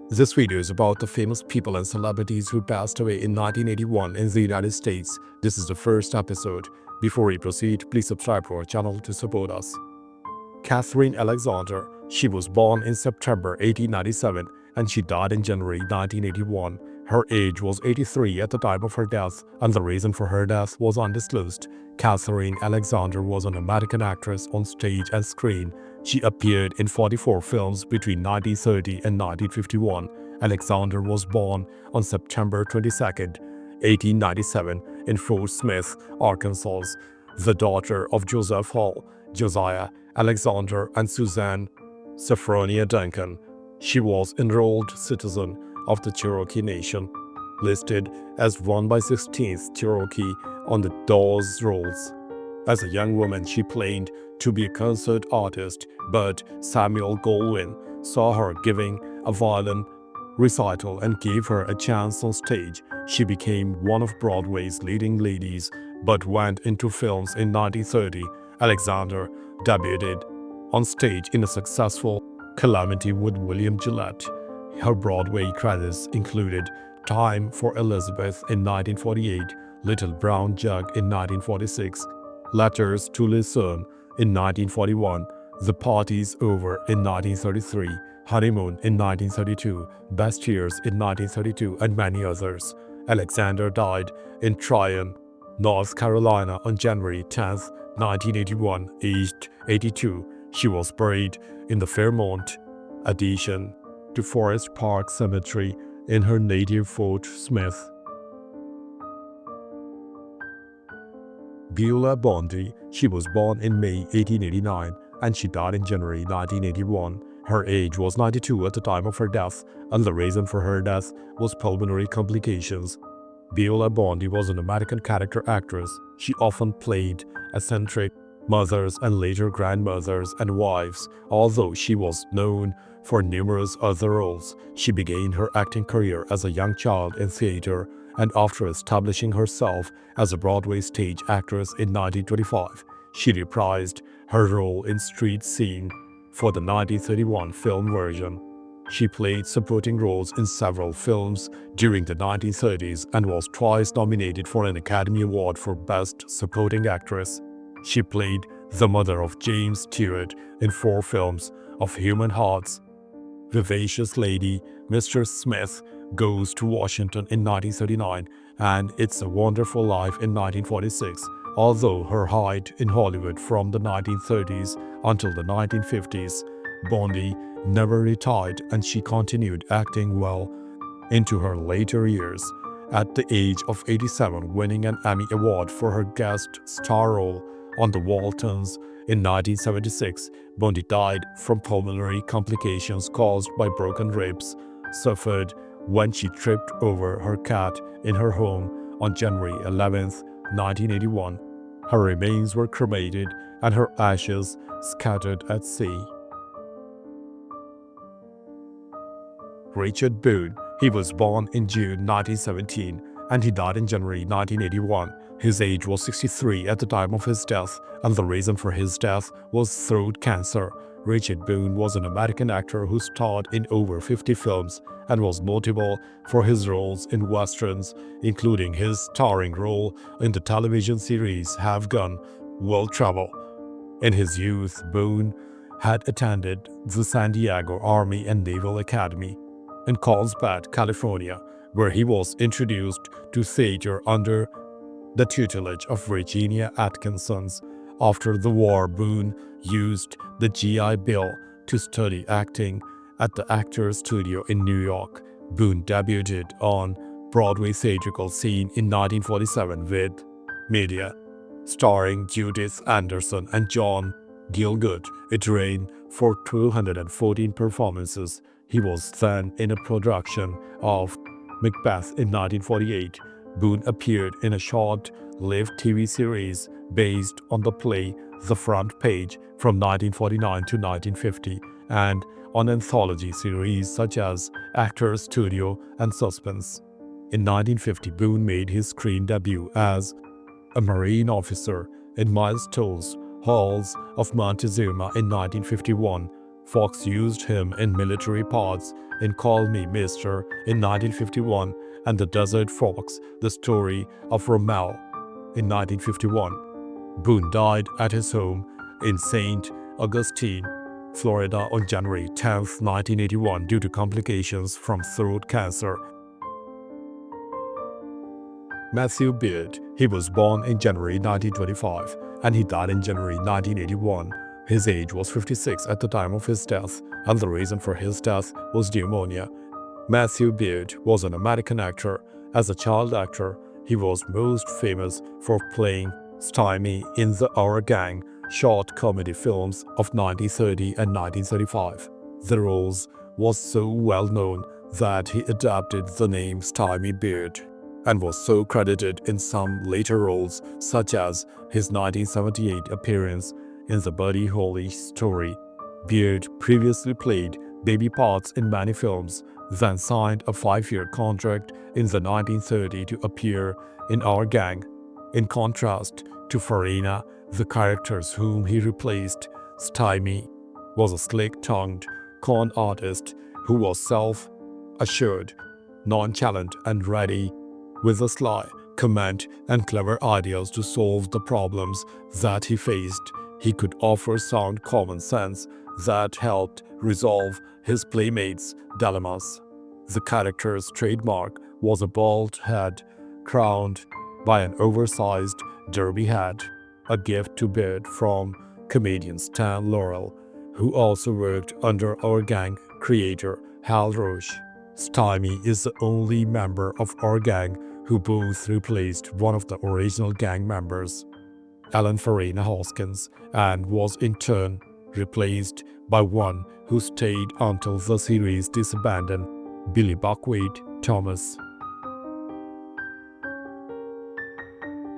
This video is about the famous people and celebrities who passed away in 1981 in the United States. This is the first episode. Before we proceed, please subscribe to our channel to support us. Catherine Alexander. She was born in September 1897 and she died in January 1981. Her age was 83 at the time of her death, and the reason for her death was undisclosed. Catherine Alexander was an American actress on stage and screen. She appeared in 44 films between 1930 and 1951. Alexander was born on September 22, 1897 in Fort Smith, Arkansas, the daughter of Joseph Hall, Josiah Alexander, and Suzanne Sophronia Duncan. She was enrolled citizen of the Cherokee Nation, listed as 1 by 16th Cherokee on the Dawes Rolls. As a young woman, she planned to be a concert artist, but Samuel Goldwyn saw her giving a violin recital and gave her a chance on stage. She became one of Broadway's leading ladies, but went into films in 1930. Alexander debuted on stage in a successful Calamity with William Gillette. Her Broadway credits included Time for Elizabeth in 1948, Little Brown Jug in 1946, Letters to Lucerne in 1941, The Party's Over in 1933, Honeymoon in 1932, Best Years in 1932, and many others. Alexander died in Tryon, North Carolina on January 10, 1981, aged 82. She was buried in the Fairmont addition to Forest Park Cemetery in her native Fort Smith. Beulah Bondi. She was born in May 1889 and she died in January 1981. Her age was 92 at the time of her death, and the reason for her death was pulmonary complications. Beulah Bondi was an American character actress. She often played eccentric mothers and later grandmothers and wives. Although she was known for numerous other roles, she began her acting career as a young child in theater, and after establishing herself as a Broadway stage actress in 1925, she reprised her role in Street Scene for the 1931 film version. She played supporting roles in several films during the 1930s and was twice nominated for an Academy Award for Best Supporting Actress. She played the mother of James Stewart in 4 films of Human Hearts, Vivacious Lady, Mr. Smith Goes to Washington in 1939, and It's a Wonderful Life in 1946. Although her height in Hollywood from the 1930s until the 1950s, Bondi never retired and she continued acting well into her later years. At the age of 87, winning an Emmy Award for her guest star role on The Waltons in 1976, Bondi died from pulmonary complications caused by broken ribs suffered when she tripped over her cat in her home on January 11, 1981. Her remains were cremated and her ashes scattered at sea. Richard Boone. He was born in June 1917 and he died in January 1981. His age was 63 at the time of his death, and the reason for his death was throat cancer. Richard Boone was an American actor who starred in over 50 films and was notable for his roles in westerns, including his starring role in the television series Have Gun, Will Travel. In his youth, Boone had attended the San Diego Army and Naval Academy in Carlsbad, California, where he was introduced to theater under the tutelage of Virginia Atkinson's. After the war, Boone used the GI Bill to study acting at the Actors Studio in New York. Boone debuted on Broadway theatrical scene in 1947 with Medea, starring Judith Anderson and John Gielgud. It ran for 214 performances. He was then in a production of Macbeth in 1948. Boone appeared in a short-lived TV series based on the play The Front Page from 1949 to 1950, and on anthology series such as Actors Studio and Suspense. In 1950, Boone made his screen debut as a Marine officer in Miles Toll's Halls of Montezuma in 1951. Fox used him in military parts in Call Me Mister in 1951 and The Desert Fox, The Story of Rommel in 1951. Boone died at his home in St. Augustine, Florida on January 10, 1981 due to complications from throat cancer. Matthew Beard. He was born in January 1925 and he died in January 1981. His age was 56 at the time of his death, and the reason for his death was pneumonia. Matthew Beard was an American actor. As a child actor, he was most famous for playing Stymie in the Our Gang short comedy films of 1930 and 1935. The roles was so well known that he adopted the name Stymie Beard and was so credited in some later roles, such as his 1978 appearance in the Buddy Holly story. Beard previously played baby parts in many films, then signed a 5-year contract in the 1930s to appear in Our Gang. In contrast to Farina, the characters whom he replaced, Stymie was a slick-tongued con artist who was self-assured, nonchalant and ready with a sly comment and clever ideas to solve the problems that he faced. He could offer sound common sense that helped resolve his playmates' dilemmas. The character's trademark was a bald head crowned by an oversized derby hat, a gift to Beard from comedian Stan Laurel, who also worked under Our Gang creator Hal Roach. Stymie is the only member of Our Gang who both replaced one of the original gang members, Ellen Farina Hoskins, and was in turn replaced by one who stayed until the series disbanded, Billy Buckwheat Thomas.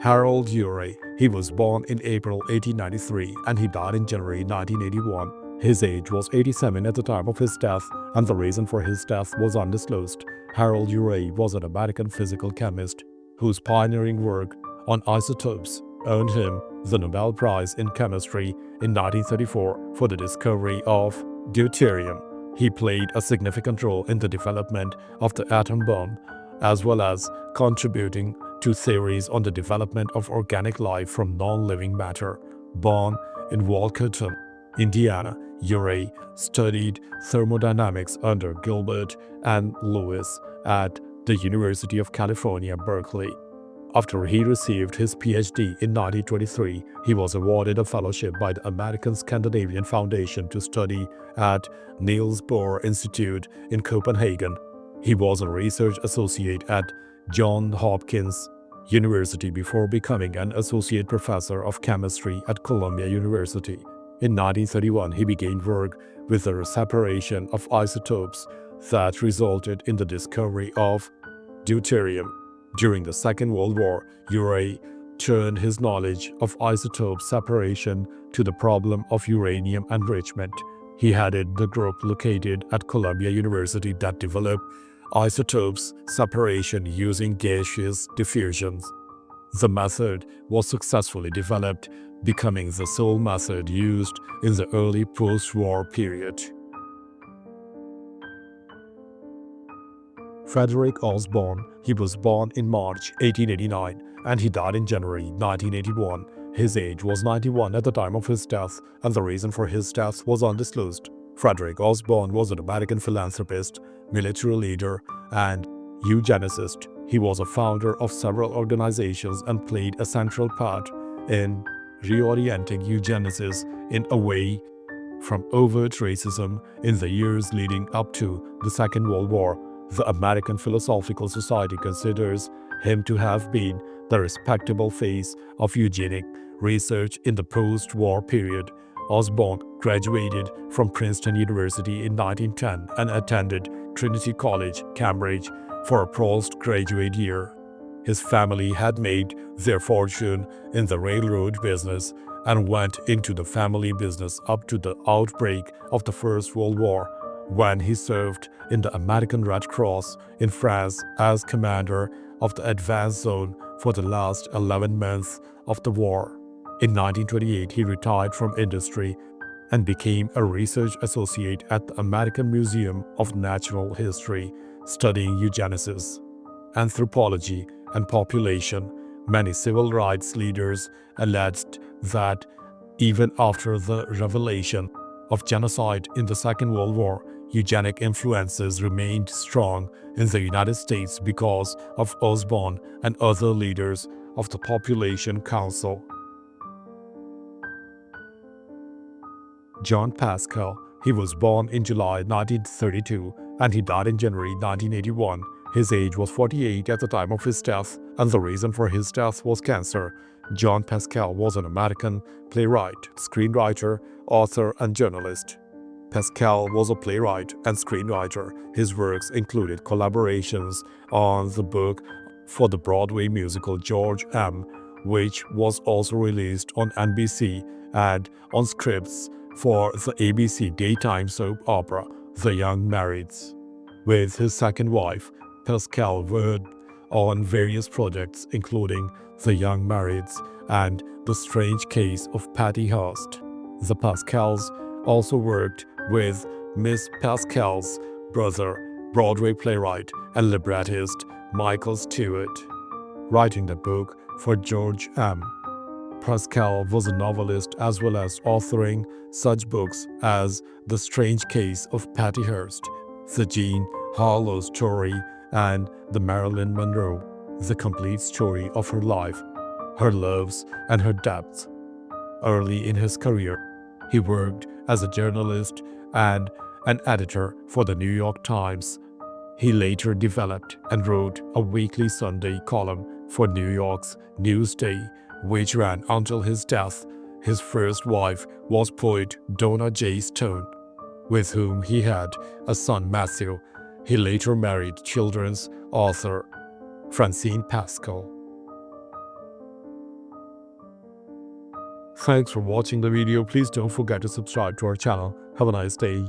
Harold Urey. He was born in April 1893 and he died in January 1981. His age was 87 at the time of his death, and the reason for his death was undisclosed. Harold Urey was an American physical chemist whose pioneering work on isotopes earned him the Nobel Prize in Chemistry in 1934 for the discovery of deuterium. He played a significant role in the development of the atom bomb, as well as contributing to theories on the development of organic life from non-living matter. Born in Walkerton, Indiana, Urey studied thermodynamics under Gilbert and Lewis at the University of California, Berkeley. After he received his PhD in 1923, he was awarded a fellowship by the American Scandinavian Foundation to study at Niels Bohr Institute in Copenhagen. He was a research associate at Johns Hopkins University before becoming an associate professor of chemistry at Columbia University. In 1931, he began work with the separation of isotopes that resulted in the discovery of deuterium. During the Second World War, Urey turned his knowledge of isotope separation to the problem of uranium enrichment. He headed the group located at Columbia University that developed isotopes separation using gaseous diffusion. The method was successfully developed, becoming the sole method used in the early post-war period. Frederick Osborne. He was born in March 1889 and he died in January 1981. His age was 91 at the time of his death, and the reason for his death was undisclosed. Frederick Osborne was an American philanthropist, military leader, and eugenicist. He was a founder of several organizations and played a central part in reorienting eugenesis in away from overt racism in the years leading up to the Second World War. The American Philosophical Society considers him to have been the respectable face of eugenic research in the post-war period. Osborne graduated from Princeton University in 1910 and attended Trinity College, Cambridge, for a postgraduate year. His family had made their fortune in the railroad business and went into the family business up to the outbreak of the First World War, when he served in the American Red Cross in France as commander of the advance zone for the last 11 months of the war. In 1928, he retired from industry and became a research associate at the American Museum of Natural History, studying eugenesis, anthropology, and population. Many civil rights leaders alleged that even after the revelation of genocide in the Second World War, eugenic influences remained strong in the United States because of Osborne and other leaders of the Population Council. John Pascal. He was born in July 1932 and he died in January 1981. His age was 48 at the time of his death, and the reason for his death was cancer. John Pascal was an American playwright, screenwriter, author, and journalist. Pascal was a playwright and screenwriter. His works included collaborations on the book for the Broadway musical George M., which was also released on NBC, and on scripts for the ABC daytime soap opera The Young Marrieds. With his second wife, Pascal worked on various projects including The Young Marrieds and The Strange Case of Patty Hearst. The Pascals also worked with Miss Pascal's brother, Broadway playwright and librettist Michael Stewart, writing the book for George M. Pascal was a novelist as well as authoring such books as The Strange Case of Patty Hearst, The Jean Harlow Story, and The Marilyn Monroe, the complete story of her life, her loves, and her depths. Early in his career, he worked as a journalist and an editor for the New York Times. He later developed and wrote a weekly Sunday column for New York's Newsday, which ran until his death. His first wife was poet Donna J. Stone, with whom he had a son Matthew. He later married children's author Francine Pascal. Thanks for watching the video. Please don't forget to subscribe to our channel. Have a nice day.